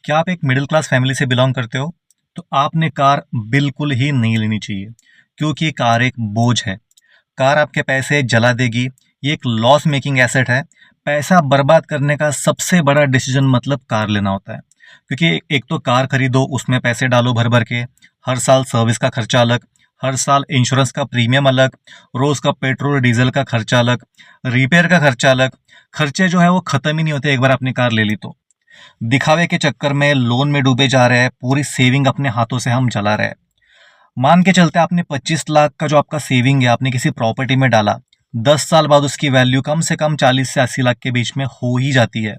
क्या आप एक मिडिल क्लास फैमिली से बिलोंग करते हो? तो आपने कार बिल्कुल ही नहीं लेनी चाहिए, क्योंकि कार एक बोझ है। कार आपके पैसे जला देगी। ये एक लॉस मेकिंग एसेट है। पैसा बर्बाद करने का सबसे बड़ा डिसीजन मतलब कार लेना होता है, क्योंकि एक तो कार खरीदो, उसमें पैसे डालो भर भर के, हर साल सर्विस का खर्चा अलग, हर साल इंश्योरेंस का प्रीमियम अलग, रोज का पेट्रोल डीजल का खर्चा अलग, रिपेयर का खर्चा अलग। खर्चे जो है वो खत्म ही नहीं होते एक बार आपने कार ले ली तो। दिखावे के चक्कर में लोन में डूबे जा रहे हैं, पूरी सेविंग अपने हाथों से हम जला रहे हैं। मान के चलते आपने 25 लाख का जो आपका सेविंग है आपने किसी प्रॉपर्टी में डाला, 10 साल बाद उसकी वैल्यू कम से कम 40 से 80 लाख के बीच में हो ही जाती है।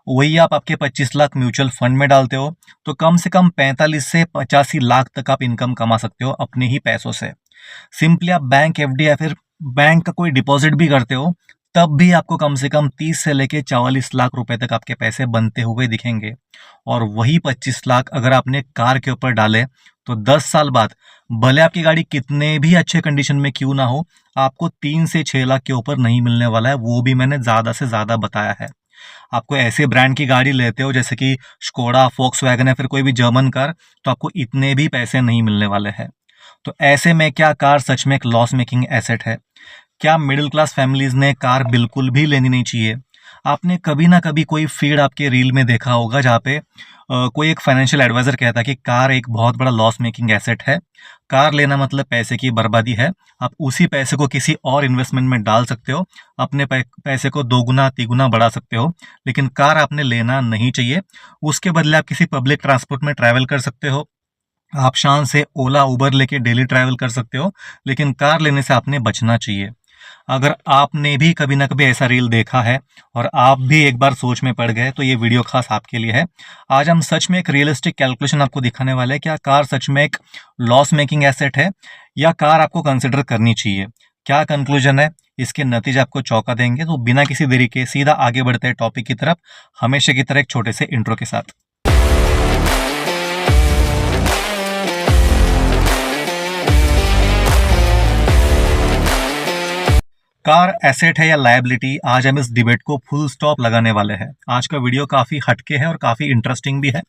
वही आप आपके 25 लाख म्यूचुअल फंड में डालते हो तो कम से कम 45 से 85 लाख तक आप इनकम कमा सकते हो अपने ही पैसों से। सिंपली आप बैंक एफडी या फिर बैंक का कोई डिपॉजिट भी करते हो, तब भी आपको कम से कम 30 से लेके 44 लाख रुपए तक आपके पैसे बनते हुए दिखेंगे। और वही 25 लाख अगर आपने कार के ऊपर डाले तो 10 साल बाद भले आपकी गाड़ी कितने भी अच्छे कंडीशन में क्यों ना हो, आपको 3 से 6 लाख के ऊपर नहीं मिलने वाला है। वो भी मैंने ज्यादा से ज्यादा बताया है। आपको ऐसे ब्रांड की गाड़ी लेते हो जैसे कि स्कोडा, फोक्सवैगन या फिर कोई भी जर्मन कार, तो आपको इतने भी पैसे नहीं मिलने वाले हैं। तो ऐसे में क्या कार सच में एक लॉस मेकिंग एसेट है? क्या मिडिल क्लास फैमिलीज ने कार बिल्कुल भी लेनी नहीं चाहिए? आपने कभी ना कभी कोई फीड आपके रील में देखा होगा जहाँ पे कोई एक फाइनेंशियल एडवाइजर कहता है कि कार एक बहुत बड़ा लॉस मेकिंग एसेट है। कार लेना मतलब पैसे की बर्बादी है। आप उसी पैसे को किसी और इन्वेस्टमेंट में डाल सकते हो, अपने पैसे को दोगुना तिगुना बढ़ा सकते हो, लेकिन कार आपने लेना नहीं चाहिए। उसके बदले आप किसी पब्लिक ट्रांसपोर्ट में ट्रैवल कर सकते हो। आप शान से ओला उबर लेके डेली ट्रैवल कर सकते हो, लेकिन कार लेने से आपने बचना चाहिए। अगर आपने भी कभी ना कभी ऐसा रील देखा है और आप भी एक बार सोच में पड़ गए तो ये वीडियो खास आपके लिए है। आज हम सच में एक रियलिस्टिक कैलकुलेशन आपको दिखाने वाले हैं। क्या कार सच में एक लॉस मेकिंग एसेट है या कार आपको कंसिडर करनी चाहिए? क्या कंक्लूजन है, इसके नतीजे आपको चौंका देंगे। तो बिना किसी देरी के सीधा आगे बढ़ते हैं टॉपिक की तरफ, हमेशा की तरह एक छोटे से इंट्रो के साथ। कार एसेट है या लायबिलिटी, आज हम इस डिबेट को फुल स्टॉप लगाने वाले हैं। आज का वीडियो काफी हटके है और काफी इंटरेस्टिंग भी है।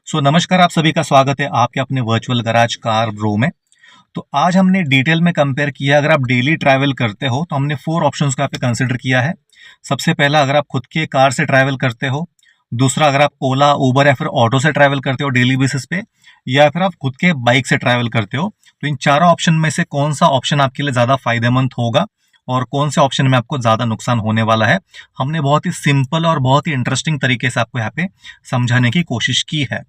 सो नमस्कार, आप सभी का स्वागत है आपके अपने वर्चुअल गराज कार ब्रो में। तो आज हमने डिटेल में कंपेयर किया, अगर आप डेली ट्रैवल करते हो तो हमने 4 ऑप्शंस को यहाँ पे कंसिडर किया है। सबसे पहला, अगर आप खुद के कार से ट्रैवल करते हो। दूसरा, अगर आप ओला उबर या फिर ऑटो से ट्रैवल करते हो डेली बेसिस पे, या फिर आप खुद के बाइक से ट्रैवल करते हो। तो इन चारों ऑप्शन में से कौन सा ऑप्शन आपके लिए ज्यादा फायदेमंद होगा और कौन से ऑप्शन में आपको ज्यादा नुकसान होने वाला है, हमने बहुत ही सिंपल और बहुत ही इंटरेस्टिंग तरीके से आपको यहाँ पे समझाने की कोशिश की है।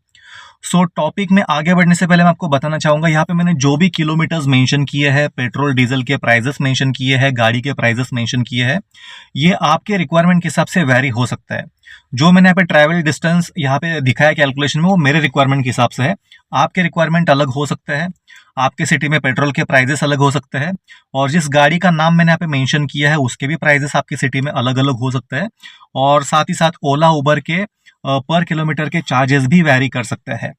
सो टॉपिक में आगे बढ़ने से पहले मैं आपको बताना चाहूंगा, यहाँ पे मैंने जो भी किलोमीटर्स मेंशन किए हैं, पेट्रोल डीजल के प्राइजेस मेंशन किए हैं, गाड़ी के प्राइजेस मेंशन किए हैं, ये आपके रिक्वायरमेंट के हिसाब से वैरी हो सकता है। जो मैंने यहाँ पे ट्रैवल डिस्टेंस यहाँ पे दिखाया कैलकुलेशन में, वो मेरे रिक्वायरमेंट के हिसाब से है। आपके रिक्वायरमेंट अलग हो सकता है, आपके सिटी में पेट्रोल के प्राइजेस अलग हो सकते हैं, और जिस गाड़ी का नाम मैंने यहाँ पे मेंशन किया है उसके भी प्राइजेस आपकी सिटी में अलग अलग हो सकते हैं। और साथ ही साथ ओला उबर के पर किलोमीटर के चार्जेस भी वैरी कर सकते हैं।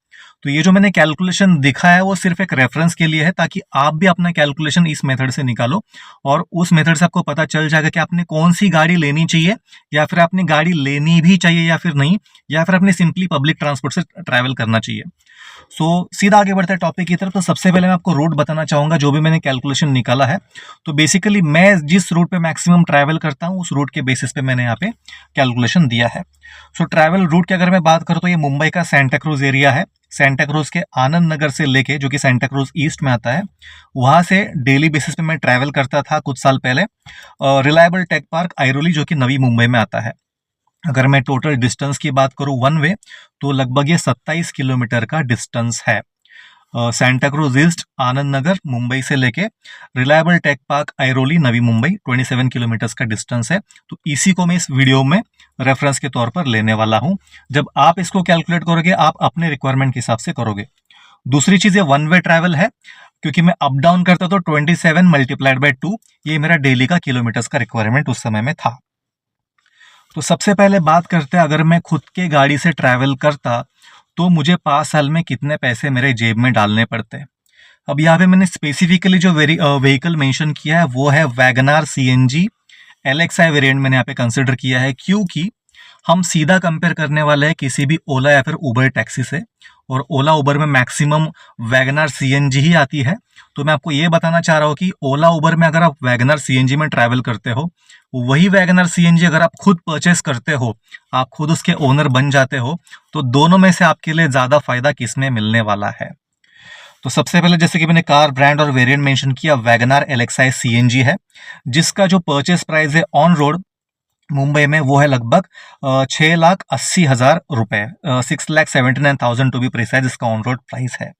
तो ये जो मैंने कैलकुलेशन दिखा है वो सिर्फ एक रेफरेंस के लिए है, ताकि आप भी अपना कैलकुलेशन इस मेथड से निकालो और उस मेथड से आपको पता चल जाएगा कि आपने कौन सी गाड़ी लेनी चाहिए, या फिर आपने गाड़ी लेनी भी चाहिए या फिर नहीं, या फिर आपने सिंपली पब्लिक ट्रांसपोर्ट से ट्रैवल करना चाहिए। सो सीधा आगे बढ़ते हैं टॉपिक की तरफ। तो सबसे पहले मैं आपको रूट बताना चाहूंगा जो भी मैंने कैलकुलेशन निकाला है। तो बेसिकली मैं जिस रूट पे मैक्सिमम ट्रैवल करता हूँ उस रूट के बेसिस पे मैंने यहाँ पे कैलकुलेशन दिया है। सो ट्रैवल रूट की अगर मैं बात करूँ तो ये मुंबई का सेंटा क्रूज एरिया है। सेंटा क्रूज के आनंद नगर से लेके, जो कि सेंटा क्रूज ईस्ट में आता है, वहां से डेली बेसिस पे मैं ट्रैवल करता था कुछ साल पहले रिलायबल टेक पार्क आइरोली, जो कि नवी मुंबई में आता है। अगर मैं टोटल डिस्टेंस की बात करूं वन वे, तो लगभग ये 27 किलोमीटर का डिस्टेंस है। Santa cruise east, Anand Nagar Mumbai से लेके reliable tech park आइरोली Navi Mumbai 27 kilometre का डिस्टेंस है। तो इसी को मैं इस वीडियो में रेफरेंस के तौर पर लेने वाला हूं। जब आप इसको कैलकुलेट करोगे आप अपने रिक्वायरमेंट के हिसाब से करोगे। दूसरी चीज, ये वन वे ट्रैवल है, क्योंकि मैं अप डाउन करता तो 27 मल्टीप्लाइड बाई 2, ये मेरा डेली का किलोमीटर्स का रिक्वायरमेंट उस समय में था। तो सबसे पहले बात करते हैं, अगर मैं खुद के गाड़ी से ट्रैवल करता तो मुझे 5 साल में कितने पैसे मेरे जेब में डालने पड़ते। अब यहाँ पे मैंने स्पेसिफिकली जो व्हीकल मेंशन किया है वो है वैगनार सीएनजी एलएक्सआई वेरिएंट मैंने यहाँ पे कंसिडर किया है, क्योंकि हम सीधा कंपेयर करने वाले हैं किसी भी ओला या फिर उबर टैक्सी से, और ओला उबर में मैक्सिमम वैगनर सीएनजी ही आती है। तो मैं आपको ये बताना चाह रहा हूँ कि ओला उबर में अगर आप वैगनर सीएनजी में ट्रैवल करते हो, वही वैगनर सीएनजी अगर आप खुद परचेस करते हो, आप खुद उसके ओनर बन जाते हो, तो दोनों में से आपके लिए ज़्यादा फायदा किसमें मिलने वाला है। तो सबसे पहले जैसे कि मैंने कार ब्रांड और वेरिएंट मेंशन किया, वैगनआर एलएक्सआई सीएनजी है, जिसका जो परचेस प्राइस है ऑन रोड मुंबई में वो है लगभग 6,80,000 रुपए, 6,79,000 टू बी प्रिसाइज इसका ऑन रोड प्राइस है।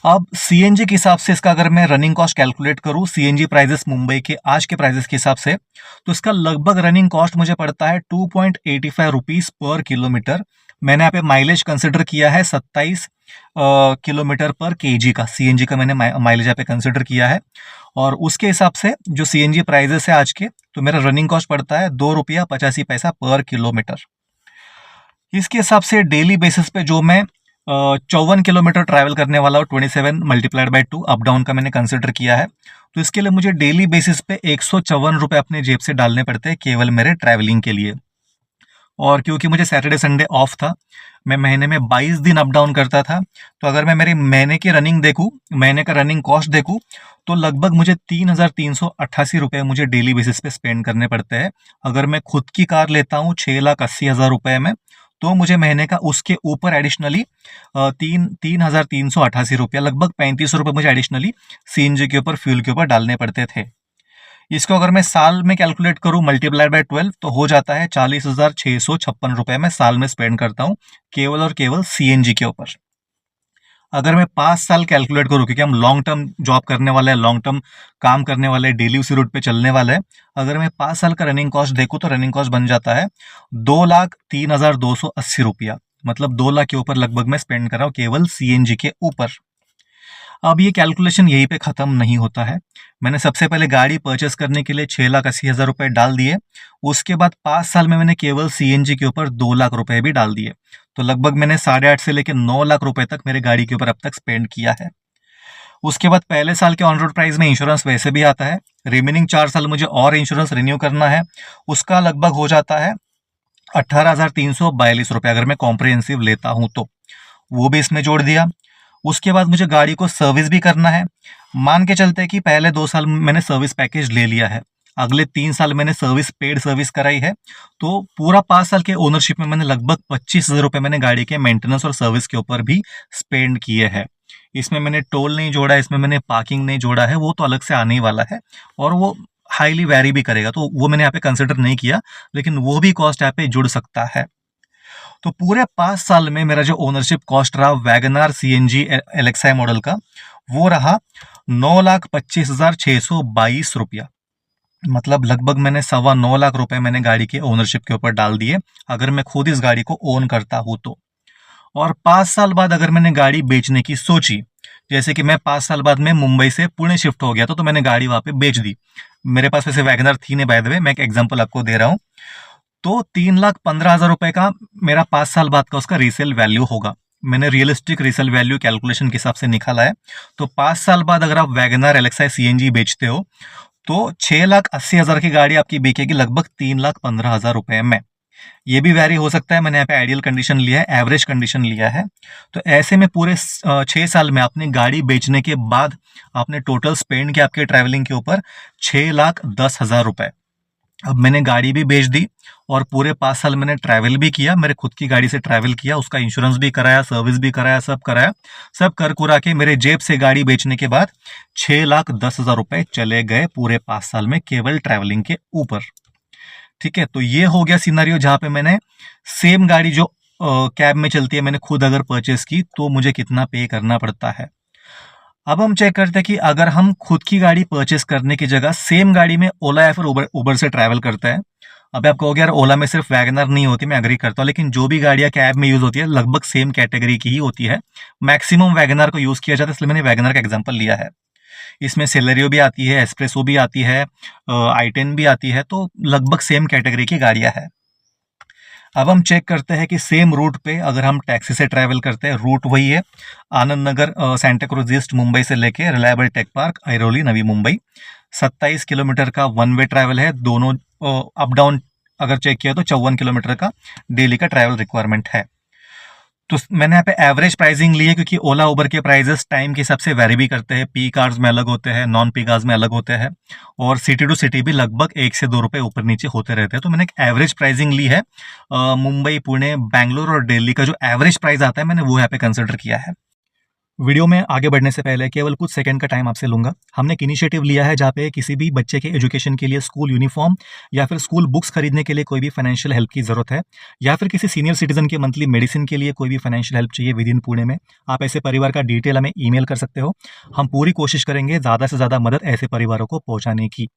अब सीएनजी के हिसाब से इसका अगर मैं रनिंग कॉस्ट कैलकुलेट करूं, सीएनजी प्राइसेस मुंबई के आज के प्राइसेस के हिसाब से, तो इसका लगभग रनिंग कॉस्ट मुझे पड़ता है 2.85 रुपीज पर किलोमीटर। मैंने यहाँ पे माइलेज कंसिडर किया है 27 किलोमीटर पर केजी का, सीएनजी का मैंने माइलेज यहाँ पे कंसिडर किया है। और उसके हिसाब से जो सीएनजी प्राइसेस है आज के, तो मेरा रनिंग कॉस्ट पड़ता है 2 रुपया 85 पैसा पर किलोमीटर। इसके हिसाब से डेली बेसिस पे जो मैं 54 किलोमीटर ट्रैवल करने वाला हूँ, 27 मल्टीप्लाइड बाई 2 अप डाउन का मैंने कंसिडर किया है, तो इसके लिए मुझे डेली बेसिस पे 154 रुपये अपने जेब से डालने पड़ते हैं केवल मेरे ट्रैवलिंग के लिए। और क्योंकि मुझे सैटरडे संडे ऑफ था, मैं महीने में 22 दिन अप डाउन करता था, तो अगर मैं मेरे महीने की रनिंग देखूँ, महीने का रनिंग कॉस्ट देखूँ, तो लगभग मुझे 3,388 रुपये मुझे डेली बेसिस पे स्पेंड करने पड़ते हैं। अगर मैं खुद की कार लेता हूँ 6,80,000 रुपये में, तो मुझे महीने का उसके ऊपर एडिशनली 3,388 रुपया, लगभग 35 रुपये मुझे एडिशनली सीएनजी के ऊपर, फ्यूल के ऊपर डालने पड़ते थे। इसको अगर मैं साल में कैलकुलेट करूं मल्टीप्लाइड बाय 12, तो हो जाता है 40,656 रुपये में साल में स्पेंड करता हूं केवल और केवल सीएनजी के ऊपर। अगर मैं 5 साल कैलकुलेट करूं, क्योंकि हम लॉन्ग टर्म जॉब करने वाले हैं, लॉन्ग टर्म काम करने वाले हैं, डेली उसी रूट पे चलने वाले हैं, अगर मैं 5 साल का रनिंग कॉस्ट देखूं, तो रनिंग कॉस्ट बन जाता है 2,03,280 रुपया, मतलब 2 लाख के ऊपर लगभग मैं स्पेंड कर रहा हूँ केवल सीएनजी के ऊपर। अब ये कैलकुलेशन यहीं पे ख़त्म नहीं होता है। मैंने सबसे पहले गाड़ी परचेस करने के लिए 6,80,000 रुपये डाल दिए, उसके बाद 5 साल में मैंने केवल सीएनजी के ऊपर 2 लाख रुपए भी डाल दिए, तो लगभग मैंने 8.5 से लेकर 9 लाख रुपए तक मेरे गाड़ी के ऊपर अब तक स्पेंड किया है। उसके बाद पहले साल के ऑन रोड प्राइस में इंश्योरेंस वैसे भी आता है, रिमेनिंग 4 साल मुझे और इंश्योरेंस रिन्यू करना है, उसका लगभग हो जाता है 18,342 रुपये, अगर मैं कॉम्प्रिहेंसिव लेता हूँ तो वो भी इसमें जोड़ दिया। उसके बाद मुझे गाड़ी को सर्विस भी करना है। मान के चलते हैं कि पहले 2 साल मैंने सर्विस पैकेज ले लिया है, अगले 3 साल मैंने सर्विस पेड सर्विस कराई है, तो पूरा 5 साल के ओनरशिप में मैंने लगभग 25,000 रुपये मैंने गाड़ी के मेंटेनेंस और सर्विस के ऊपर भी स्पेंड किए हैं। इसमें मैंने टोल नहीं जोड़ा, इसमें मैंने पार्किंग नहीं जोड़ा है, वो तो अलग से आने ही वाला है और वो हाईली वैरी भी करेगा, तो वो मैंने यहाँ पे कंसिडर नहीं किया, लेकिन वो भी कॉस्ट यहाँ पे जुड़ सकता है। तो पूरे 5 साल में मेरा जो ओनरशिप कॉस्ट रहा वैगनआर सीएनजी एलेक्साई मॉडल का, वो रहा 9,25,622 रुपया, मतलब लगभग मैंने 9.25 लाख रुपए मैंने गाड़ी के ओनरशिप के ऊपर डाल दिए, अगर मैं खुद इस गाड़ी को ओन करता हूं तो। और 5 साल बाद अगर मैंने गाड़ी बेचने की सोची, जैसे कि मैं 5 साल बाद में मुंबई से पुणे शिफ्ट हो गया तो मैंने गाड़ी वहां पे बेच दी, मेरे पास वैसे वैगनआर थी नहीं, बाय द वे मैं एक एग्जांपल आपको दे रहा हूं, तो 3,15,000 रुपए का मेरा 5 साल बाद का उसका रीसेल वैल्यू होगा। मैंने रियलिस्टिक रीसेल वैल्यू कैलकुलेशन के हिसाब से निकाला है, तो 5 साल बाद अगर आप वैगनआर एलेक्साई सीएनजी बेचते हो, तो 6,80,000 की गाड़ी आपकी बिकेगी लगभग 3,15,000 रुपए में। ये भी वैरी हो सकता है, मैंने यहाँ पे आइडियल कंडीशन लिया है, एवरेज कंडीशन लिया है। तो ऐसे में पूरे 6 साल में आपने गाड़ी बेचने के बाद आपने टोटल स्पेंड किया आपके ट्रैवलिंग के ऊपर 6,10,000 रुपए। अब मैंने गाड़ी भी बेच दी और पूरे 5 साल मैंने ट्रैवल भी किया, मेरे खुद की गाड़ी से ट्रैवल किया, उसका इंश्योरेंस भी कराया, सर्विस भी कराया, सब कराया, सब कर कुरा के मेरे जेब से गाड़ी बेचने के बाद 6,10,000 रुपए चले गए पूरे 5 साल में केवल ट्रैवलिंग के ऊपर। ठीक है, तो ये हो गया सिनारियो जहां पे मैंने सेम गाड़ी जो कैब में चलती है मैंने खुद अगर परचेस की तो मुझे कितना पे करना पड़ता है। अब हम चेक करते हैं कि अगर हम खुद की गाड़ी परचेस करने की जगह सेम गाड़ी में ओला या फिर उबर से ट्रैवल करते हैं। अब आप कहोगे यार ओला में सिर्फ वैगनर नहीं होती, मैं एग्री करता हूँ, लेकिन जो भी गाड़ियां कैब में यूज होती है लगभग सेम कैटेगरी की ही होती है। मैक्सिमम वैगनर को यूज किया जाता है, इसलिए मैंने वैगनर का एग्जांपल लिया है। इसमें सेलेरियो भी आती है, एस्प्रेसो भी आती है, i10 भी आती है, तो लगभग सेम कैटेगरी की गाड़ियां हैं। अब हम चेक करते हैं कि सेम रूट पे अगर हम टैक्सी से ट्रैवल करते हैं, रूट वही है Anand Nagar Santa cruise east Mumbai से लेके reliable tech park Airoli Navi Mumbai, 27 kilometre का वन वे ट्रैवल है, दोनों अप डाउन अगर चेक किया तो 54 किलोमीटर का डेली का ट्रैवल रिक्वायरमेंट है। तो मैंने यहाँ पे एवरेज प्राइसिंग ली है, क्योंकि ओला उबर के प्राइजेस टाइम के हिसाब से वेरी भी करते हैं। पीक आवर्स में अलग होते हैं, नॉन पीक आवर्स में अलग होते हैं, और सिटी टू सिटी भी लगभग 1 से 2 रुपए ऊपर नीचे होते रहते हैं। तो मैंने एक एवरेज प्राइसिंग ली है। मुंबई, पुणे, बैंगलोर और दिल्ली का जो एवरेज प्राइस आता है मैंने वो यहाँ पे कंसिडर किया है। वीडियो में आगे बढ़ने से पहले केवल कुछ सेकंड का टाइम आपसे लूंगा। हमने एक इनिशिएटिव लिया है जहाँ पे किसी भी बच्चे के एजुकेशन के लिए स्कूल यूनिफॉर्म या फिर स्कूल बुक्स खरीदने के लिए कोई भी फाइनेंशियल हेल्प की जरूरत है, या फिर किसी सीनियर सिटीजन के मंथली मेडिसिन के लिए कोई भी फाइनेंशियल हेल्प चाहिए विद इन पुणे में, आप ऐसे परिवार का डिटेल हमें ईमेल कर सकते हो। हम पूरी कोशिश करेंगे ज़्यादा से ज़्यादा मदद ऐसे परिवारों को पहुँचाने की।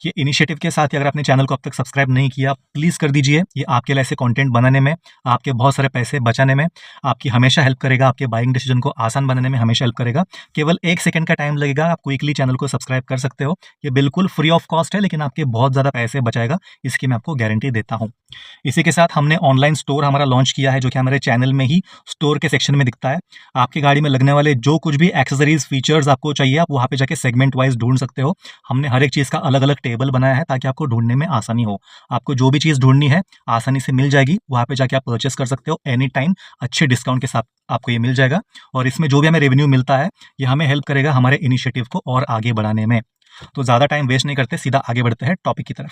ये इनिशिएटिव के साथ ही अगर आपने चैनल को अब तक सब्सक्राइब नहीं किया, प्लीज़ कर दीजिए। ये आपके लिए ऐसे कंटेंट बनाने में, आपके बहुत सारे पैसे बचाने में आपकी हमेशा हेल्प करेगा, आपके बाइंग डिसीजन को आसान बनाने में हमेशा हेल्प करेगा। केवल 1 सेकंड का टाइम लगेगा, आप क्विकली चैनल को सब्सक्राइब कर सकते हो। ये बिल्कुल फ्री ऑफ कॉस्ट है, लेकिन आपके बहुत ज़्यादा पैसे बचाएगा, इसकी मैं आपको गारंटी देता हूँ। इसी के साथ हमने ऑनलाइन स्टोर हमारा लॉन्च किया है, जो कि हमारे चैनल में ही स्टोर के सेक्शन में दिखता है। आपकी गाड़ी में लगने वाले जो कुछ भी एक्सेसरीज फीचर्स आपको चाहिए, आप वहाँ पे जाके सेगमेंट वाइज ढूंढ सकते हो। हमने हर एक चीज़ का अलग अलग टेबल बनाया है ताकि आपको ढूंढने में आसानी हो। आपको जो भी चीज़ ढूंढनी है आसानी से मिल जाएगी, वहाँ पे जाके आप परचेस कर सकते हो एनी टाइम। अच्छे डिस्काउंट के साथ आपको ये मिल जाएगा, और इसमें जो भी हमें रेवेन्यू मिलता है ये हमें हेल्प करेगा हमारे इनिशिएटिव को और आगे बढ़ाने में। तो ज़्यादा टाइम वेस्ट नहीं करते, सीधा आगे बढ़ते हैं टॉपिक की तरफ।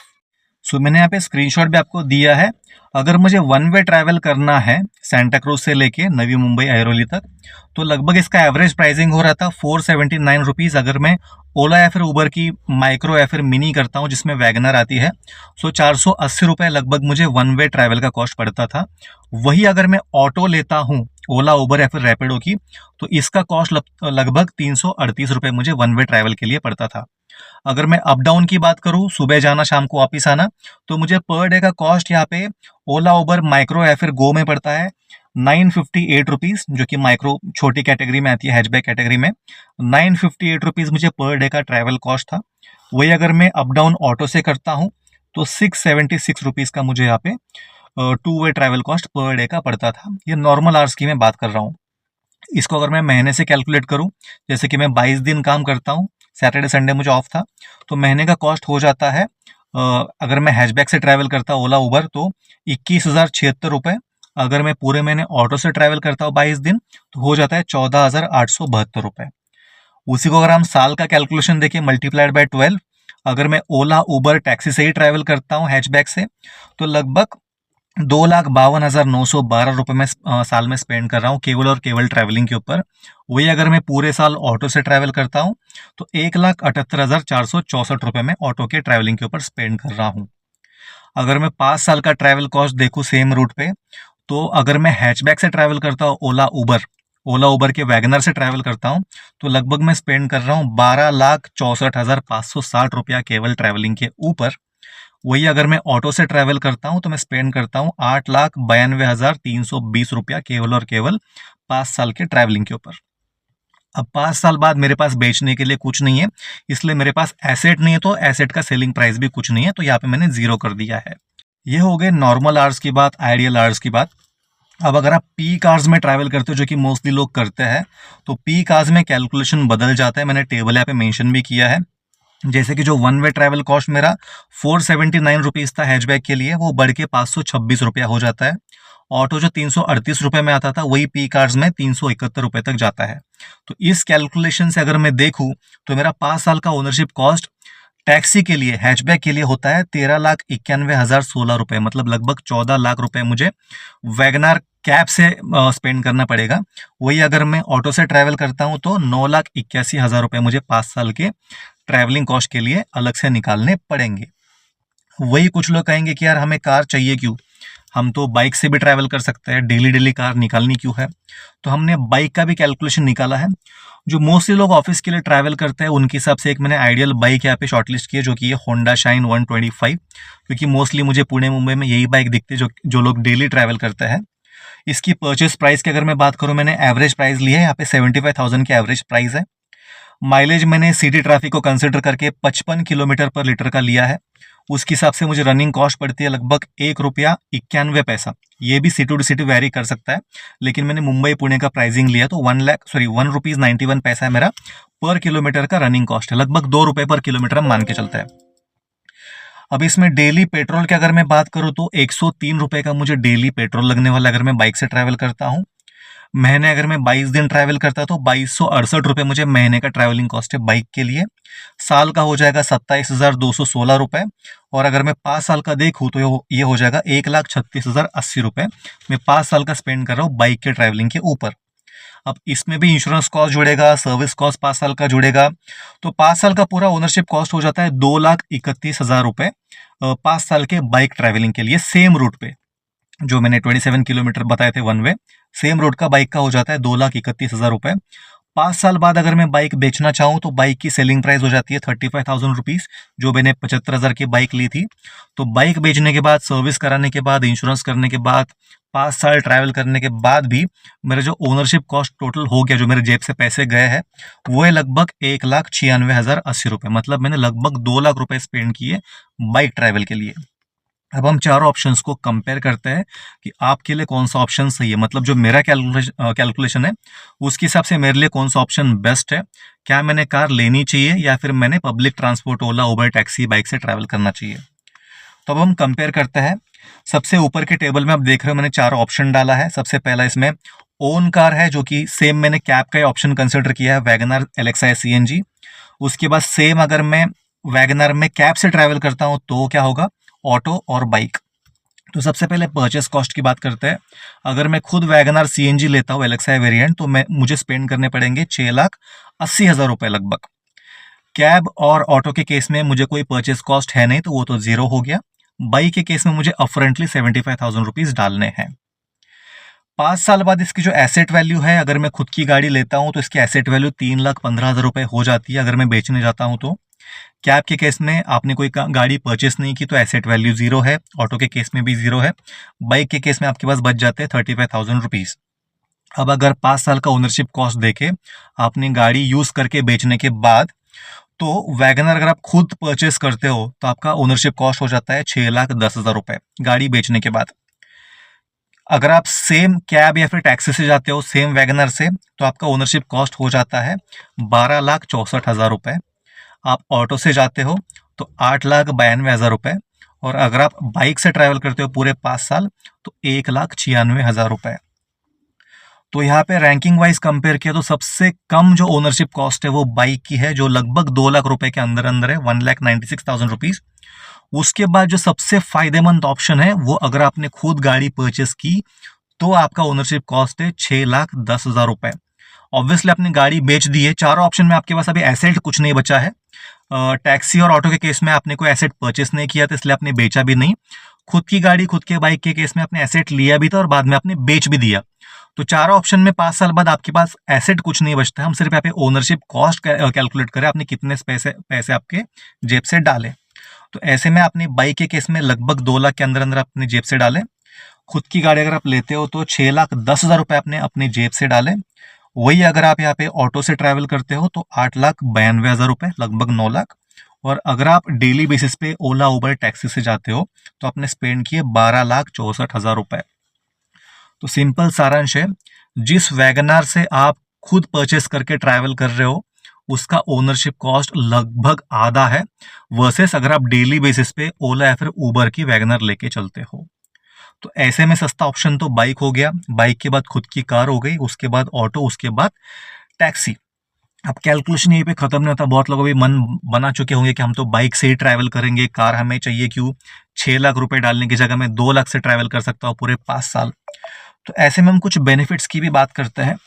सो मैंने यहाँ पे स्क्रीनशॉट भी आपको दिया है। अगर मुझे वन वे ट्रैवल करना है सेंटा क्रूज से लेके नवी मुंबई ऐरोली तक, तो लगभग इसका एवरेज प्राइसिंग हो रहा था 479 रुपीज़। अगर मैं ओला या फिर उबर की माइक्रो या फिर मिनी करता हूँ जिसमें वैगनर आती है, सो 480 रुपये लगभग मुझे वन वे ट्रैवल का कॉस्ट पड़ता था। वही अगर मैं ऑटो लेता हूँ ओला उबर या फिर रैपिडो की, तो इसका कॉस्ट लगभग 338 रुपये मुझे वन वे ट्रैवल के लिए पड़ता था। अगर मैं अप डाउन की बात करूं, सुबह जाना शाम को वापिस आना, तो मुझे पर डे का कॉस्ट यहाँ पे ओला उबर माइक्रो या फिर गो में पड़ता है 958 रुपीज़, जो कि माइक्रो छोटी कैटेगरी में आती है, हैचबैक कैटेगरी में। 958 रुपीज़ मुझे पर डे का ट्रैवल कॉस्ट था। वही अगर मैं अप डाउन ऑटो से करता हूँ तो 676 रुपीज़ का मुझे यहाँ पे two way travel cost per day का पड़ता था। ये नॉर्मल आवर्स की मैं बात कर रहा हूँ। इसको अगर मैं महीने से कैलकुलेट करूं, जैसे कि मैं 22 दिन काम करता हूं, सैटरडे संडे मुझे ऑफ था, तो महीने का कॉस्ट हो जाता है, अगर मैं हैचबैक से ट्रैवल करता ओला उबर तो 21,076 रुपये। अगर मैं पूरे महीने ऑटो से ट्रैवल करता हूँ 22 दिन, तो हो जाता है 14,872 रुपये। उसी को अगर हम साल का कैलकुलेशन देखें मल्टीप्लाइड बाय 12, अगर मैं ओला उबर टैक्सी से ही ट्रैवल करता हूँ हैचबैक से, तो लगभग 2,52,912 रुपये में साल में स्पेंड कर रहा हूँ केवल और केवल ट्रैवलिंग के ऊपर। वही अगर मैं पूरे साल ऑटो से ट्रैवल करता हूँ तो 1,78,464 रुपये में ऑटो के ट्रैवलिंग के ऊपर स्पेंड कर रहा हूँ। अगर मैं 5 साल का ट्रैवल कॉस्ट देखूँ सेम रूट पे, तो अगर मैं हैचबैक से ट्रैवल करता हूँ ओला उबर के वैगनर से ट्रैवल करता हूँ, तो लगभग मैं स्पेंड कर रहा हूँ 12,64,560 रुपया केवल ट्रैवलिंग के ऊपर। वही अगर मैं ऑटो से ट्रैवल करता हूं तो मैं स्पेंड करता हूं 8,92,320 रुपया केवल और केवल 5 साल के ट्रैवलिंग के ऊपर। अब 5 साल बाद मेरे पास बेचने के लिए कुछ नहीं है, इसलिए मेरे पास एसेट नहीं है, तो एसेट का सेलिंग प्राइस भी कुछ नहीं है, तो यहाँ पे मैंने जीरो कर दिया है। ये हो गए नॉर्मल आवर्स की बात, आइडियल आवर्स की बात। अब अगर आप पीक आवर्स में ट्रैवल करते हो, जो कि मोस्टली लोग करते हैं, तो पीक आवर्स में कैलकुलेशन बदल जाता है। मैंने टेबल यहाँ पे मेंशन भी किया है। जैसे कि जो वन वे ट्रैवल कॉस्ट मेरा 479 रुपीज़ था हैचबैक के लिए, वो बढ़ के 526 रुपया हो जाता है। ऑटो जो 338 रुपये में आता था, वही पीक आवर्स में 371 रुपये तक जाता है। तो इस कैलकुलेशन से अगर मैं देखूं तो मेरा 5 साल का ओनरशिप कॉस्ट टैक्सी के लिए, हैचबैक के लिए होता है 13,91,016 रुपये, मतलब लगभग 14 लाख रुपए मुझे वैगनार कैब से स्पेंड करना पड़ेगा। वही अगर मैं ऑटो से ट्रैवल करता हूं तो 9,81,000 रुपये मुझे 5 साल के ट्रैवलिंग कॉस्ट के लिए अलग से निकालने पड़ेंगे। वही कुछ लोग कहेंगे कि यार हमें कार चाहिए क्यों, हम तो बाइक से भी ट्रैवल कर सकते हैं, डेली डेली कार निकालनी क्यों है। तो हमने बाइक का भी कैलकुलेशन निकाला है। जो मोस्टली लोग ऑफिस के लिए ट्रैवल करते हैं उनके हिसाब से एक मैंने आइडियल बाइक यहाँ पे शॉर्टलिस्ट की है, जो कि ये होंडा शाइन 125, क्योंकि मोस्टली मुझे पुणे मुंबई में यही बाइक दिखती है जो लोग डेली ट्रैवल करते हैं। इसकी परचेस प्राइस की अगर मैं बात करूँ, मैंने एवरेज प्राइस ली है यहाँ पे 75,000 की एवरेज प्राइस है। माइलेज मैंने सिटी ट्रैफिक को कंसिडर करके 55 किलोमीटर पर लीटर का लिया है। उसके हिसाब से मुझे रनिंग कॉस्ट पड़ती है लगभग 1 रुपया 91 पैसा। ये भी सिटी टू सिटी वेरी कर सकता है, लेकिन मैंने मुंबई पुणे का प्राइसिंग लिया तो 1 रुपीज़ 91 पैसा है मेरा पर किलोमीटर का रनिंग कॉस्ट है। लगभग 2 रुपये पर किलोमीटर हम मान के चलते हैं। अब इसमें डेली पेट्रोल की अगर मैं बात करूँ तो 103 रुपये का मुझे डेली पेट्रोल लगने वाला है अगर मैं बाइक से ट्रैवल करता हूँ। महीने अगर मैं 22 दिन ट्रैवल करता तो 2268 रुपये मुझे महीने का ट्रैवलिंग कॉस्ट है बाइक के लिए। साल का हो जाएगा 27,216 रुपये। और अगर मैं 5 साल का देखूँ तो ये हो जाएगा 1,36,080 रुपये। मैं 5 साल का स्पेंड कर रहा हूँ बाइक के ट्रैवलिंग के ऊपर। अब इसमें भी इंश्योरेंस कॉस्ट जुड़ेगा, सर्विस कॉस्ट 5 साल का जुड़ेगा, तो 5 साल का पूरा ओनरशिप कॉस्ट हो जाता है 2,31,000 रुपये 5 साल के बाइक ट्रैवलिंग के लिए सेम रूट पे। जो मैंने 27 किलोमीटर बताए थे वन वे, सेम रोड का बाइक का हो जाता है 2,31,000 रुपये। 5 साल बाद अगर मैं बाइक बेचना चाहूँ तो बाइक की सेलिंग प्राइस हो जाती है 35,000 रुपीज़, जो मैंने 75,000 की बाइक ली थी। तो बाइक बेचने के बाद, सर्विस कराने के बाद, इंश्योरेंस करने के बाद, 5 साल ट्रैवल करने के बाद भी मेरा जो ओनरशिप कॉस्ट टोटल हो गया, जो मेरे जेब से पैसे गए हैं, वो है लगभग 1,96,080 रुपये। मतलब मैंने लगभग 2 लाख रुपए स्पेंड किए बाइक ट्रैवल के लिए। अब हम चारों ऑप्शंस को कंपेयर करते हैं कि आपके लिए कौन सा ऑप्शन सही है। मतलब जो मेरा कैलकुलेशन है उसके हिसाब से मेरे लिए कौन सा ऑप्शन बेस्ट है। क्या मैंने कार लेनी चाहिए या फिर मैंने पब्लिक ट्रांसपोर्ट, ओला, उबर, टैक्सी, बाइक से ट्रैवल करना चाहिए। तो अब हम कंपेयर करते हैं। सबसे ऊपर के टेबल में आप देख रहे हो मैंने 4 ऑप्शन डाला है। सबसे पहला इसमें ओन कार है, जो कि सेम मैंने कैब का ऑप्शन कंसिडर किया है, वैगनर एलेक्सा सीएनजी। उसके बाद सेम अगर मैं वैगनर में कैब से ट्रैवल करता हूँ तो क्या होगा, ऑटो और बाइक। तो सबसे पहले परचेस कॉस्ट की बात करते हैं। अगर मैं खुद वैगनर सीएनजी लेता हूँ एलेक्सा वेरिएंट, तो मुझे स्पेंड करने पड़ेंगे 6,80,000 रुपये लगभग। कैब और ऑटो के केस में मुझे कोई परचेस कॉस्ट है नहीं, तो वो तो जीरो हो गया। बाइक के केस में मुझे अपफ्रंटली 75,000 रुपीज डालने हैं। 5 साल बाद इसकी जो एसेट वैल्यू है, अगर मैं खुद की गाड़ी लेता हूँ तो इसकी एसेट वैल्यू 3,15,000 रुपये हो जाती है अगर मैं बेचने जाता हूँ तो। कैब के केस में आपने कोई गाड़ी परचेस नहीं की तो एसेट वैल्यू जीरो है। ऑटो के केस में भी जीरो है। बाइक के केस में आपके पास बच जाते हैं 35,000 रुपीज। अब अगर 5 साल का ओनरशिप कॉस्ट देखे आपने गाड़ी यूज करके बेचने के बाद, तो वैगनर अगर आप खुद परचेस करते हो तो आपका ओनरशिप कॉस्ट हो जाता है 6,10,000 रुपये गाड़ी बेचने के बाद। अगर आप सेम कैब या फिर टैक्सी से जाते हो सेम वैगनर से, तो आपका ओनरशिप कॉस्ट हो जाता है 12,64,000 रुपये। आप ऑटो से जाते हो तो 8,92,000 रुपये। और अगर आप बाइक से ट्रैवल करते हो पूरे 5 साल तो 1,96,000 रुपये। तो यहाँ पे रैंकिंग वाइज कंपेयर किया तो सबसे कम जो ओनरशिप कॉस्ट है वो बाइक की है, जो लगभग 2 लाख रुपए के अंदर अंदर है, 1,96,000 रुपीज। उसके बाद जो सबसे फायदेमंद ऑप्शन है वो, अगर आपने खुद गाड़ी परचेस की तो आपका ओनरशिप कॉस्ट है 6,10,000 रुपए। ऑब्वियसली आपने गाड़ी बेच दी है। चारों ऑप्शन में आपके पास अभी एसेट कुछ नहीं बचा है। टैक्सी और ऑटो के केस में आपने कोई एसेट परचेस नहीं किया था, इसलिए आपने बेचा भी नहीं। खुद की गाड़ी, खुद के बाइक के केस में आपने एसेट लिया भी था और बाद में आपने बेच भी दिया। तो चारों ऑप्शन में 5 साल बाद आपके पास एसेट कुछ नहीं बचता है। हम सिर्फ यहाँ पे ओनरशिप कॉस्ट कैलकुलेट करें, आपने कितने पैसे आपके जेब से डाले। तो ऐसे में आपने बाइक के केस में लगभग 2 लाख के अंदर अंदर अपने जेब से डाले। खुद की गाड़ी अगर आप लेते हो तो 6,10,000 रुपये आपने अपने जेब से डाले। वही अगर आप यहाँ पे ऑटो से ट्रैवल करते हो तो 8,92,000 रुपये, लगभग 9 लाख। और अगर आप डेली बेसिस पे ओला, उबर, टैक्सी से जाते हो तो आपने स्पेंड किए 12,64,000 रुपये। तो सिंपल सारांश है, जिस वैगनार से आप खुद परचेस करके ट्रैवल कर रहे हो उसका ओनरशिप कॉस्ट लगभग आधा है, वर्सेस अगर आप डेली बेसिस पे ओला या फिर उबर की वैगनर लेके चलते हो। तो ऐसे में सस्ता ऑप्शन तो बाइक हो गया। बाइक के बाद खुद की कार हो गई, उसके बाद ऑटो, उसके बाद टैक्सी। अब कैलकुलेशन यहीं पे खत्म नहीं होता। बहुत लोग अभी मन बना चुके होंगे कि हम तो बाइक से ही ट्रैवल करेंगे, कार हमें चाहिए क्यों, 6 लाख रुपए डालने की जगह मैं 2 लाख से ट्रैवल कर सकता हूँ पूरे 5 साल। तो ऐसे में हम कुछ बेनिफिट्स की भी बात करते हैं।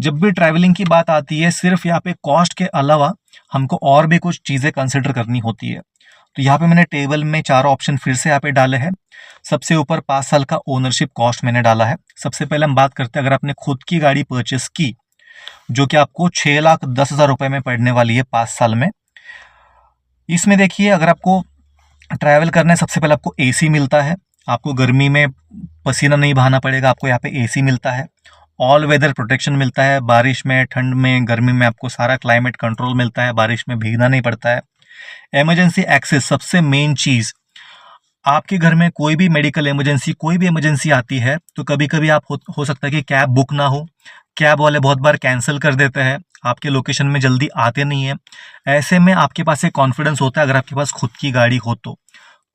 जब भी ट्रैवलिंग की बात आती है, सिर्फ यहाँ पे कॉस्ट के अलावा हमको और भी कुछ चीज़ें कंसिडर करनी होती है। तो यहाँ पे मैंने टेबल में 4 ऑप्शन फिर से यहाँ पे डाले हैं। सबसे ऊपर 5 साल का ओनरशिप कॉस्ट मैंने डाला है। सबसे पहले हम बात करते हैं, अगर आपने खुद की गाड़ी परचेस की, जो कि आपको 6,10,000 रुपये में पड़ने वाली है 5 साल में। इसमें देखिए, अगर आपको ट्रैवल करना है, सबसे पहले आपको एसी मिलता है। आपको गर्मी में पसीना नहीं बहाना पड़ेगा, आपको यहाँ पे एसी मिलता है। ऑल वेदर प्रोटेक्शन मिलता है, बारिश में, ठंड में, गर्मी में आपको सारा क्लाइमेट कंट्रोल मिलता है, बारिश में भीगना नहीं पड़ता है। इमरजेंसी एक्सेस, सबसे मेन चीज़, आपके घर में कोई भी मेडिकल इमरजेंसी, कोई भी इमरजेंसी आती है तो कभी कभी आप हो सकता है कि कैब बुक ना हो, कैब वाले बहुत बार कैंसिल कर देते हैं, आपके लोकेशन में जल्दी आते नहीं है। ऐसे में आपके पास एक कॉन्फिडेंस होता है, अगर आपके पास खुद की गाड़ी हो तो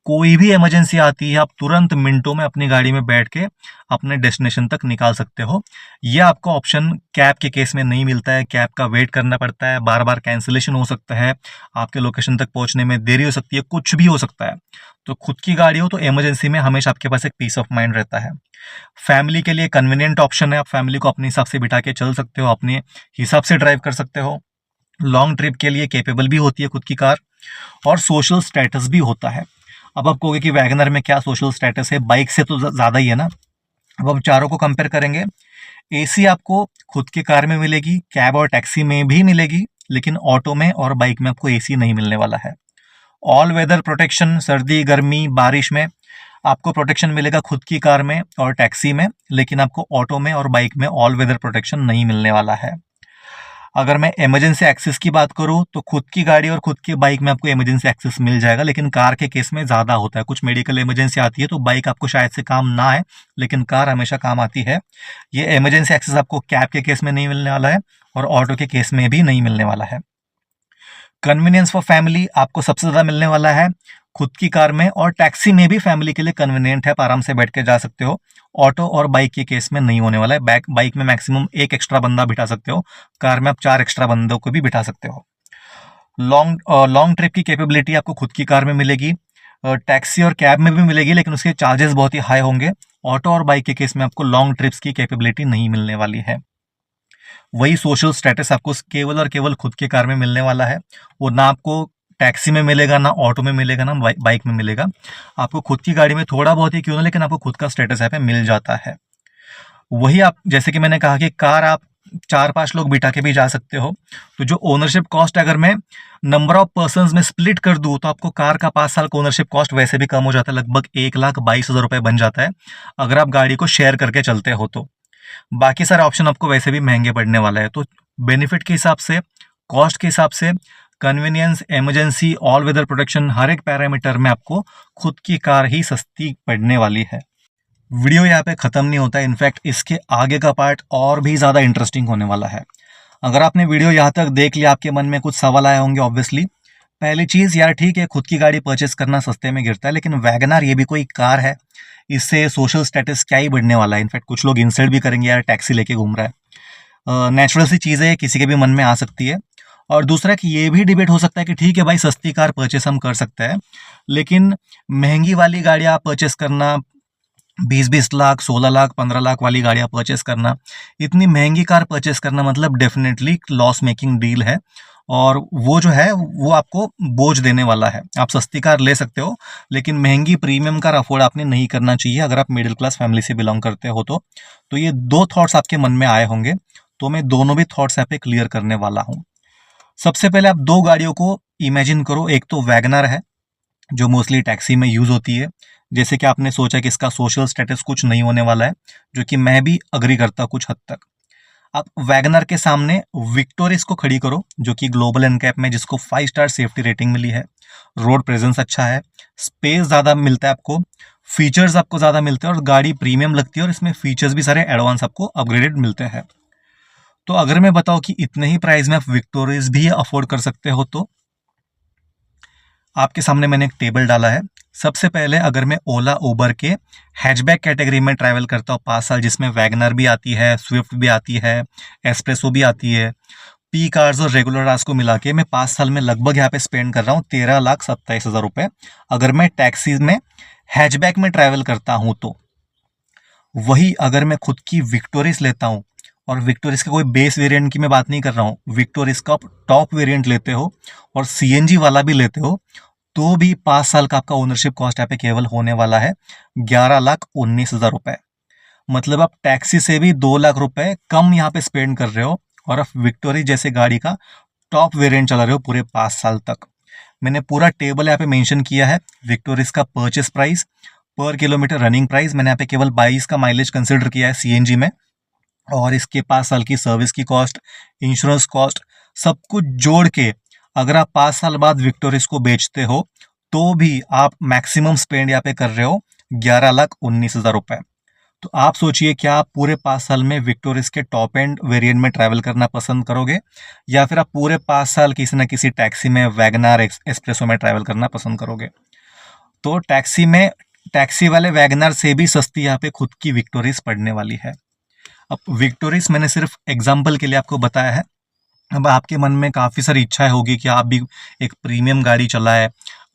कोई भी इमरजेंसी आती है, आप तुरंत मिनटों में अपनी गाड़ी में बैठ के अपने डेस्टिनेशन तक निकाल सकते हो। ये आपको ऑप्शन कैब के केस में नहीं मिलता है। कैब का वेट करना पड़ता है, बार बार कैंसिलेशन हो सकता है, आपके लोकेशन तक पहुंचने में देरी हो सकती है, कुछ भी हो सकता है। तो खुद की गाड़ी हो तो इमरजेंसी में हमेशा आपके पास एक पीस ऑफ माइंड रहता है। फैमिली के लिए कन्वीनियंट ऑप्शन है, आप फैमिली को अपने हिसाब से बिठा के चल सकते हो, अपने हिसाब से ड्राइव कर सकते हो। लॉन्ग ट्रिप के लिए कैपेबल भी होती है खुद की कार, और सोशल स्टेटस भी होता है। अब आप कहोगे कि वैगनर में क्या सोशल स्टेटस है, बाइक से तो ज़्यादा ही है ना। अब हम चारों को कंपेयर करेंगे। एसी आपको खुद की कार में मिलेगी, कैब और टैक्सी में भी मिलेगी, लेकिन ऑटो में और बाइक में आपको एसी नहीं मिलने वाला है। ऑल वेदर प्रोटेक्शन, सर्दी गर्मी बारिश में आपको प्रोटेक्शन मिलेगा खुद की कार में और टैक्सी में, लेकिन आपको ऑटो में और बाइक में ऑल वेदर प्रोटेक्शन नहीं मिलने वाला है। अगर मैं इमरजेंसी एक्सेस की बात करूं तो खुद की गाड़ी और खुद की बाइक में आपको इमरजेंसी एक्सेस मिल जाएगा, लेकिन कार के केस में ज़्यादा होता है। कुछ मेडिकल इमरजेंसी आती है तो बाइक आपको शायद से काम ना आए, लेकिन कार हमेशा काम आती है। ये इमरजेंसी एक्सेस आपको कैब के केस में नहीं मिलने वाला है और ऑटो के केस में भी नहीं मिलने वाला है। कन्वीनियंस फॉर फैमिली आपको सबसे ज़्यादा मिलने वाला है खुद की कार में, और टैक्सी में भी फैमिली के लिए कन्वीनियंट है, आप आराम से बैठ के जा सकते हो। ऑटो और बाइक के केस में नहीं होने वाला है। बाइक में मैक्सिमम एक एक्स्ट्रा बंदा बिठा सकते हो, कार में आप 4 एक्स्ट्रा बंदों को भी बिठा सकते हो। लॉन्ग ट्रिप की कैपेबिलिटी आपको खुद की कार में मिलेगी, टैक्सी और कैब में भी मिलेगी, लेकिन उसके चार्जेस बहुत ही हाई होंगे। ऑटो और बाइक के केस में आपको लॉन्ग ट्रिप्स की कैपेबिलिटी नहीं मिलने वाली है। वही सोशल स्टेटस आपको केवल और केवल खुद के कार में मिलने वाला है। वो ना आपको टैक्सी में मिलेगा, ना ऑटो में मिलेगा, ना बाइक में मिलेगा। आपको खुद की गाड़ी में थोड़ा बहुत ही क्यों ना, लेकिन आपको खुद का स्टेटस यहाँ पे मिल जाता है। वही आप, जैसे कि मैंने कहा कि कार आप 4-5 लोग बिठा के भी जा सकते हो। तो जो ओनरशिप कॉस्ट अगर मैं नंबर ऑफ पर्सन्स में स्प्लिट कर दूं तो आपको कार का 5 साल का ओनरशिप कॉस्ट वैसे भी कम हो जाता है, लगभग 1,22,000 रुपये बन जाता है अगर आप गाड़ी को शेयर करके चलते हो तो। बाकी सारे ऑप्शन आपको वैसे भी महंगे पड़ने वाला है। तो बेनिफिट के हिसाब से, कॉस्ट के हिसाब से, convenience, emergency, all weather protection, हर एक पैरामीटर में आपको खुद की कार ही सस्ती पड़ने वाली है। वीडियो यहाँ पे ख़त्म नहीं होता है, इनफैक्ट इसके आगे का पार्ट और भी ज़्यादा इंटरेस्टिंग होने वाला है। अगर आपने वीडियो यहाँ तक देख लिया, आपके मन में कुछ सवाल आए होंगे ऑब्वियसली। पहली चीज़, यार ठीक है खुद की गाड़ी परचेस करना सस्ते में गिरता है, लेकिन वैगनआर ये भी कोई कार है, इससे सोशल स्टेटस क्या ही बढ़ने वाला है। इनफैक्ट कुछ लोग इंसल्ट भी करेंगे, यार टैक्सी लेके घूम रहा है। नेचुरल सी चीज़ है, किसी के भी मन में आ सकती है। और दूसरा कि ये भी डिबेट हो सकता है कि ठीक है भाई सस्ती कार परचेस हम कर सकते हैं, लेकिन महंगी वाली गाड़ियाँ परचेस करना, 20-20 लाख, 16 लाख, 15 लाख वाली गाड़ियाँ परचेस करना, इतनी महंगी कार परचेस करना मतलब डेफिनेटली लॉस मेकिंग डील है, और वो जो है वो आपको बोझ देने वाला है। आप सस्ती कार ले सकते हो, लेकिन महंगी प्रीमियम कार अफोर्ड आपने नहीं करना चाहिए अगर आप मिडिल क्लास फैमिली से बिलोंग करते हो तो ये 2 थॉट्स आपके मन में आए होंगे, तो मैं दोनों भी थॉट्स यहाँ पे क्लियर करने वाला हूँ। सबसे पहले आप 2 गाड़ियों को इमेजिन करो। एक तो वैगनर है जो मोस्टली टैक्सी में यूज होती है, जैसे कि आपने सोचा कि इसका सोशल स्टेटस कुछ नहीं होने वाला है, जो कि मैं भी अग्री करता कुछ हद तक। आप वैगनर के सामने विक्टोरिस को खड़ी करो, जो कि ग्लोबल एनकैप में जिसको 5 स्टार सेफ्टी रेटिंग मिली है, रोड प्रेजेंस अच्छा है, स्पेस ज़्यादा मिलता है आपको, फीचर्स आपको ज़्यादा मिलते हैं और गाड़ी प्रीमियम लगती है, और इसमें फीचर्स भी सारे एडवांस आपको अपग्रेडेड मिलते हैं। तो अगर मैं बताऊं कि इतने ही प्राइस में आप विक्टोरिस भी अफोर्ड कर सकते हो, तो आपके सामने मैंने एक टेबल डाला है। सबसे पहले अगर मैं ओला उबर के हैचबैक कैटेगरी में ट्रैवल करता हूँ 5 साल, जिसमें वैगनर भी आती है, स्विफ्ट भी आती है, एस्प्रेसो भी आती है, पी कार्स और रेगुलर कार्स को मिला के मैं 5 साल में लगभग यहाँ पे स्पेंड कर रहा हूँ 13,27,000 रुपये। अगर मैं टैक्सी में हैचबैक में ट्रैवल करता हूँ तो वही अगर मैं खुद की विक्टोरिस लेता हूँ, और विक्टोरिस के कोई बेस वेरिएंट की मैं बात नहीं कर रहा हूँ, विक्टोरिस का टॉप वेरिएंट लेते हो और सीएनजी वाला भी लेते हो, तो भी 5 साल का आपका ओनरशिप कॉस्ट यहाँ पे केवल होने वाला है 11,19,000 रुपये। मतलब आप टैक्सी से भी 2 लाख रुपए कम यहाँ पे स्पेंड कर रहे हो, और आप विक्टोरी जैसे गाड़ी का टॉप वेरिएंट चला रहे हो पूरे 5 साल तक। मैंने पूरा टेबल यहाँ पे मेंशन किया है। विक्टोरिस का परचेस प्राइस, पर किलोमीटर रनिंग प्राइस, मैंने यहाँ पे केवल 22 का माइलेज कंसिडर किया है सीएनजी में, और इसके 5 साल की सर्विस की कॉस्ट, इंश्योरेंस कॉस्ट, सब कुछ जोड़ के अगर आप 5 साल बाद विक्टोरिस को बेचते हो तो भी आप मैक्सिमम स्पेंड यहाँ पे कर रहे हो 11,19,000 रुपये। तो आप सोचिए, क्या आप पूरे 5 साल में विक्टोरिस के टॉप एंड वेरिएंट में ट्रैवल करना पसंद करोगे, या फिर आप पूरे 5 साल किसी न किसी टैक्सी में, वैगनआर, एस्प्रेसो में ट्रैवल करना पसंद करोगे? तो टैक्सी वाले वैगनर से भी सस्ती यहाँ पे खुद की विक्टोरीज पड़ने वाली है। अब विक्टोरीज मैंने सिर्फ एग्जाम्पल के लिए आपको बताया है। अब आपके मन में काफ़ी सारी इच्छाएं होगी कि आप भी एक प्रीमियम गाड़ी चलाए,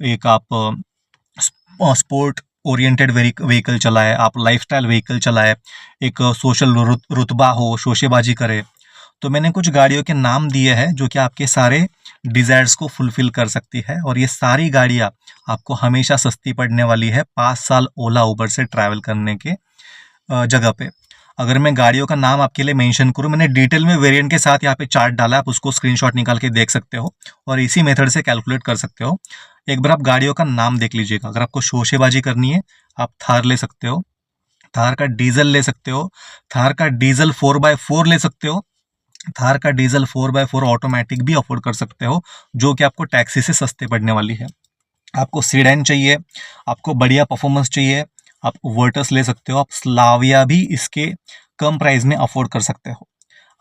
एक आप स्पोर्ट ओरिएंटेड व्हीकल चलाए, आप लाइफस्टाइल व्हीकल चलाए, एक सोशल रुतबा हो, शोशेबाजी करे। तो मैंने कुछ गाड़ियों के नाम दिए हैं जो कि आपके सारे डिज़ायर्स को फुलफिल कर सकती है, और ये सारी गाड़ियाँ आपको हमेशा सस्ती पड़ने वाली है 5 साल ओला उबर से ट्रैवल करने के जगह पे। अगर मैं गाड़ियों का नाम आपके लिए मेंशन करूं, मैंने डिटेल में वेरिएंट के साथ यहाँ पे चार्ट डाला है, आप उसको स्क्रीनशॉट निकाल के देख सकते हो और इसी मेथड से कैलकुलेट कर सकते हो। एक बार आप गाड़ियों का नाम देख लीजिएगा। अगर आपको शोशेबाजी करनी है, आप थार ले सकते हो, थार का डीजल ले सकते हो, थार का डीजल 4x4 ले सकते हो, थार का डीजल 4x4 ऑटोमेटिक भी अफोर्ड कर सकते हो, जो कि आपको टैक्सी से सस्ते पड़ने वाली है। आपको सीडेन चाहिए, आपको बढ़िया परफॉर्मेंस चाहिए, आप वर्टस ले सकते हो, आप स्लाविया भी इसके कम प्राइस में अफोर्ड कर सकते हो।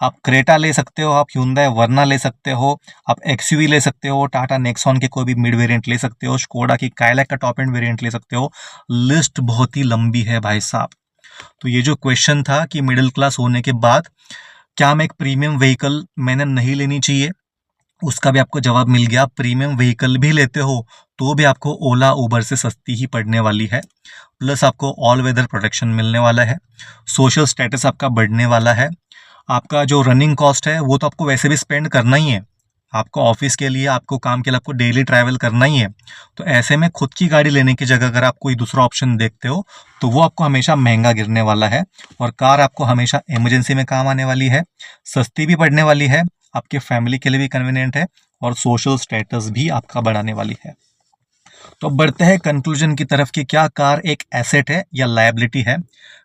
आप क्रेटा ले सकते हो, आप hyundai वर्ना ले सकते हो, आप एक्सयूवी ले सकते हो, टाटा नेक्सॉन के कोई भी मिड वेरिएंट ले सकते हो, स्कोडा की काइलैक का टॉप एंड वेरिएंट ले सकते हो। लिस्ट बहुत ही लंबी है भाई साहब। तो ये जो क्वेश्चन था कि मिडिल क्लास होने के बाद क्या मैं एक प्रीमियम व्हीकल मैंने नहीं लेनी चाहिए, उसका भी आपको जवाब मिल गया। आप प्रीमियम व्हीकल भी लेते हो तो भी आपको ओला उबर से सस्ती ही पड़ने वाली है, प्लस आपको ऑल वेदर प्रोटेक्शन मिलने वाला है, सोशल स्टेटस आपका बढ़ने वाला है, आपका जो रनिंग कॉस्ट है वो तो आपको वैसे भी स्पेंड करना ही है, आपको ऑफिस के लिए, आपको काम के लिए, आपको डेली ट्रैवल करना ही है। तो ऐसे में खुद की गाड़ी लेने की जगह अगर आप कोई दूसरा ऑप्शन देखते हो तो वो आपको हमेशा महंगा गिरने वाला है, और कार आपको हमेशा इमरजेंसी में काम आने वाली है, सस्ती भी पड़ने वाली है, आपके फैमिली के लिए भी कन्वीनियंट है, और सोशल स्टेटस भी आपका बढ़ाने वाली है। तो अब बढ़ते हैं कंक्लूजन की तरफ कि क्या कार एक एसेट है या लायबिलिटी है,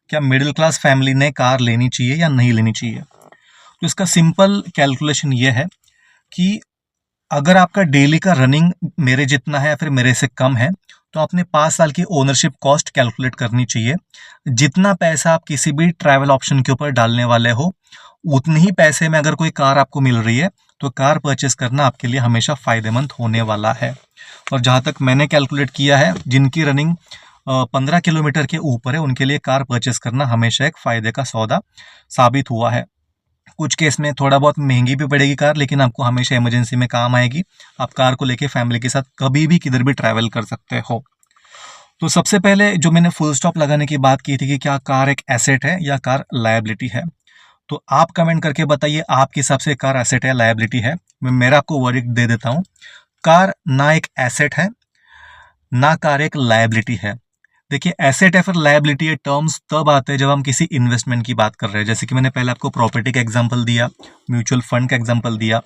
क्या मिडिल क्लास फैमिली ने कार लेनी चाहिए या नहीं लेनी चाहिए। तो इसका सिंपल कैलकुलेशन ये है कि अगर आपका डेली का रनिंग मेरे जितना है या फिर मेरे से कम है, तो आपने 5 साल की ओनरशिप कॉस्ट कैलकुलेट करनी चाहिए। जितना पैसा आप किसी भी ट्रैवल ऑप्शन के ऊपर डालने वाले हो, उतने ही पैसे में अगर कोई कार आपको मिल रही है तो कार परचेस करना आपके लिए हमेशा फायदेमंद होने वाला है। और जहाँ तक मैंने कैलकुलेट किया है, जिनकी रनिंग 15 किलोमीटर के ऊपर है, उनके लिए कार परचेस करना हमेशा एक फ़ायदे का सौदा साबित हुआ है। कुछ केस में थोड़ा बहुत महंगी भी पड़ेगी कार, लेकिन आपको हमेशा इमरजेंसी में काम आएगी। आप कार को लेके फैमिली के साथ कभी भी किधर भी ट्रैवल कर सकते हो। तो सबसे पहले जो मैंने फुल स्टॉप लगाने की बात की थी कि क्या कार एक एसेट है या कार लायबिलिटी है, तो आप कमेंट करके बताइए आपके हिसाब से कार एसेट है लायबिलिटी है। मैं मेरा आपको वर्डिक्ट दे देता हूँ। कार ना एक एसेट है, ना कार एक लायबिलिटी है। देखिए, एसेट या फिर लायबिलिटी ये टर्म्स तब आते हैं जब हम किसी इन्वेस्टमेंट की बात कर रहे हैं। जैसे कि मैंने पहले आपको प्रॉपर्टी का एग्जांपल दिया, म्यूचुअल फंड का एग्जांपल दिया।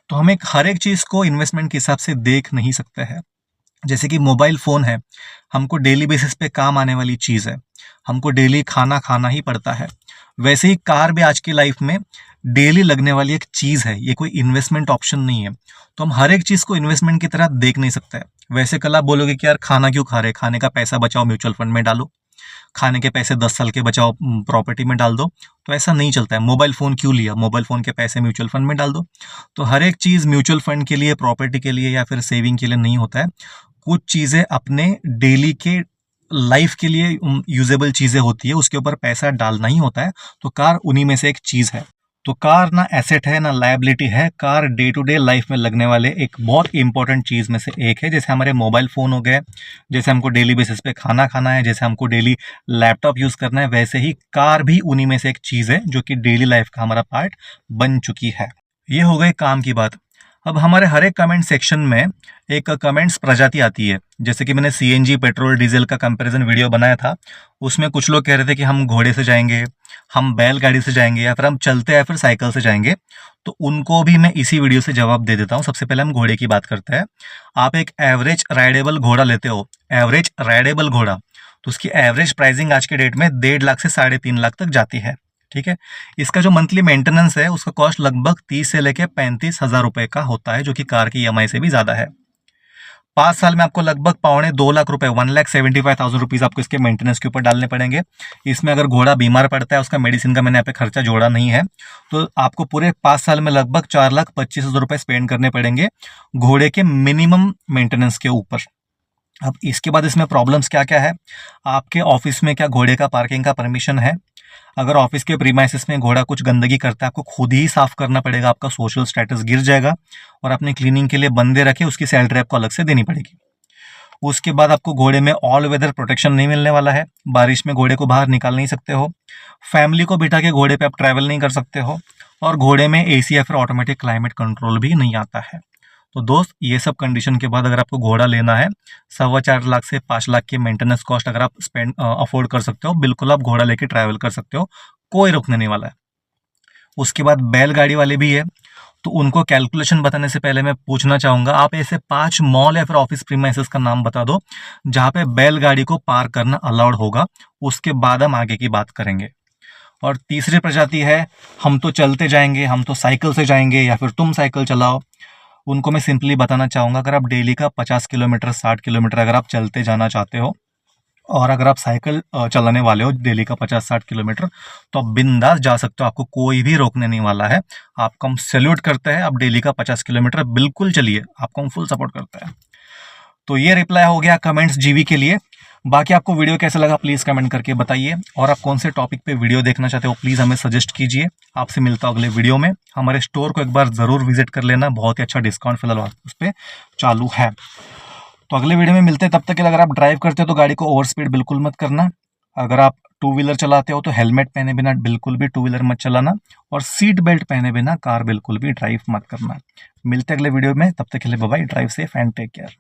तो हम एक हर एक चीज़ को इन्वेस्टमेंट के हिसाब से देख नहीं सकते हैं। जैसे कि मोबाइल फ़ोन है, हमको डेली बेसिस पे काम आने वाली चीज़ है, हमको डेली खाना खाना ही पड़ता है। वैसे ही कार भी आज की लाइफ में डेली लगने वाली एक चीज़ है, ये कोई इन्वेस्टमेंट ऑप्शन नहीं है। तो हम हर एक चीज़ को इन्वेस्टमेंट की तरह देख नहीं सकते। वैसे कल आप बोलोगे कि यार खाना क्यों खा रहे, खाने का पैसा बचाओ म्यूचुअल फंड में डालो, खाने के पैसे 10 साल के बचाओ प्रॉपर्टी में डाल दो। तो ऐसा नहीं चलता है। मोबाइल फ़ोन क्यों लिया, मोबाइल फ़ोन के पैसे म्यूचुअल फंड में डाल दो। तो हर एक चीज़ म्यूचुअल फंड के लिए, प्रॉपर्टी के लिए या फिर सेविंग के लिए नहीं होता है। कुछ चीज़ें अपने डेली के लाइफ के लिए यूजेबल चीज़ें होती है, उसके ऊपर पैसा डालना ही होता है। तो कार उन्हीं में से एक चीज़ है। तो कार ना एसेट है ना लायबिलिटी है, car day to day life में लगने वाले एक बहुत इंपॉर्टेंट चीज़ में से एक है। जैसे हमारे मोबाइल फ़ोन हो गए, जैसे हमको डेली बेसिस पे खाना खाना है, जैसे हमको डेली लैपटॉप यूज़ करना है, वैसे ही कार भी उन्हीं में से एक चीज़ है जो कि डेली लाइफ का हमारा पार्ट बन चुकी है। ये हो गई काम की बात। अब हमारे हर एक कमेंट सेक्शन में एक कमेंट्स प्रजाति आती है। जैसे कि मैंने सीएनजी पेट्रोल डीजल का कंपैरिजन वीडियो बनाया था, उसमें कुछ लोग कह रहे थे कि हम घोड़े से जाएंगे, हम बैलगाड़ी से जाएंगे, या फिर हम चलते या फिर साइकिल से जाएंगे। तो उनको भी मैं इसी वीडियो से जवाब दे देता हूँ। सबसे पहले हम घोड़े की बात करते हैं। आप एक एवरेज राइडेबल घोड़ा लेते हो, एवरेज राइडेबल घोड़ा, तो उसकी एवरेज प्राइसिंग आज के डेट में 1.5 लाख से 3.5 लाख तक जाती है। ठीक है। इसका जो मंथली मेंटेनेंस है उसका कॉस्ट लगभग 30 से लेके 35,000 रुपए का होता है, जो कि कार की ईएमआई से भी ज्यादा है। 5 साल में आपको लगभग 2.25 लाख रुपए, 1,75,000 रुपीज आपको इसके मेंटेनेंस के ऊपर डालने पड़ेंगे। इसमें अगर घोड़ा बीमार पड़ता है, उसका मेडिसिन का मैंने यहाँ पे खर्चा जोड़ा नहीं है, तो आपको पूरे 5 साल में लगभग 4,25,000 रुपए स्पेंड करने पड़ेंगे घोड़े के मिनिमम मेंटेनेंस के ऊपर। अब इसके बाद इसमें प्रॉब्लम्स क्या क्या है, आपके ऑफिस में क्या घोड़े का पार्किंग का परमिशन है? अगर ऑफिस के प्रीमाइसेस में घोड़ा कुछ गंदगी करता है, आपको खुद ही साफ करना पड़ेगा, आपका सोशल स्टेटस गिर जाएगा और अपनी क्लीनिंग के लिए बंदे रखे, उसकी सैलरी आपको अलग से देनी पड़ेगी। उसके बाद आपको घोड़े में ऑल वेदर प्रोटेक्शन नहीं मिलने वाला है, बारिश में घोड़े को बाहर निकाल नहीं सकते हो, फैमिली को बिठा के घोड़े पे आप ट्रैवल नहीं कर सकते हो, और घोड़े में एसी या फिर ऑटोमेटिक क्लाइमेट कंट्रोल भी नहीं आता है। तो दोस्त, ये सब कंडीशन के बाद अगर आपको घोड़ा लेना है, 4.25 लाख से 5 लाख की मेंटेनेंस कॉस्ट अगर आप अफोर्ड कर सकते हो, बिल्कुल आप घोड़ा लेके ट्रैवल कर सकते हो, कोई रोकने नहीं वाला है। उसके बाद बैलगाड़ी वाले भी है, तो उनको कैलकुलेशन बताने से पहले मैं पूछना चाहूंगा, आप ऐसे 5 मॉल या फिर ऑफिस प्रीमाइसेस का नाम बता दो जहां पे बैलगाड़ी को पार्क करना अलाउड होगा, उसके बाद हम आगे की बात करेंगे। और तीसरी प्रजाति है, हम तो चलते जाएंगे, हम तो साइकिल से जाएंगे या फिर तुम साइकिल चलाओ। उनको मैं सिंपली बताना चाहूंगा, अगर आप डेली का 50 किलोमीटर 60 किलोमीटर अगर आप चलते जाना चाहते हो, और अगर आप साइकिल चलाने वाले हो डेली का 50-60 किलोमीटर, तो आप बिंदास जा सकते हो, आपको कोई भी रोकने नहीं वाला है। आपको हम सैल्यूट करते हैं, आप डेली का 50 किलोमीटर बिल्कुल चलिए, आपको हम फुल सपोर्ट करते हैं। तो ये रिप्लाई हो गया कमेंट्स जीवी के लिए। बाकी आपको वीडियो कैसा लगा प्लीज़ कमेंट करके बताइए, और आप कौन से टॉपिक पे वीडियो देखना चाहते हो प्लीज़ हमें सजेस्ट कीजिए। आपसे मिलता हूं अगले वीडियो में। हमारे स्टोर को एक बार ज़रूर विजिट कर लेना, बहुत ही अच्छा डिस्काउंट फिलहाल उस पर चालू है। तो अगले वीडियो में मिलते हैं, तब तक के लिए अगर आप ड्राइव करते हो तो गाड़ी को ओवर स्पीड बिल्कुल मत करना। अगर आप टू व्हीलर चलाते हो तो हेलमेट पहने बिना बिल्कुल भी टू व्हीलर मत चलाना, और सीट बेल्ट पहने बिना कार बिल्कुल भी ड्राइव मत करना। मिलते हैं अगले वीडियो में, तब तक के लिए bye bye, drive safe and take care.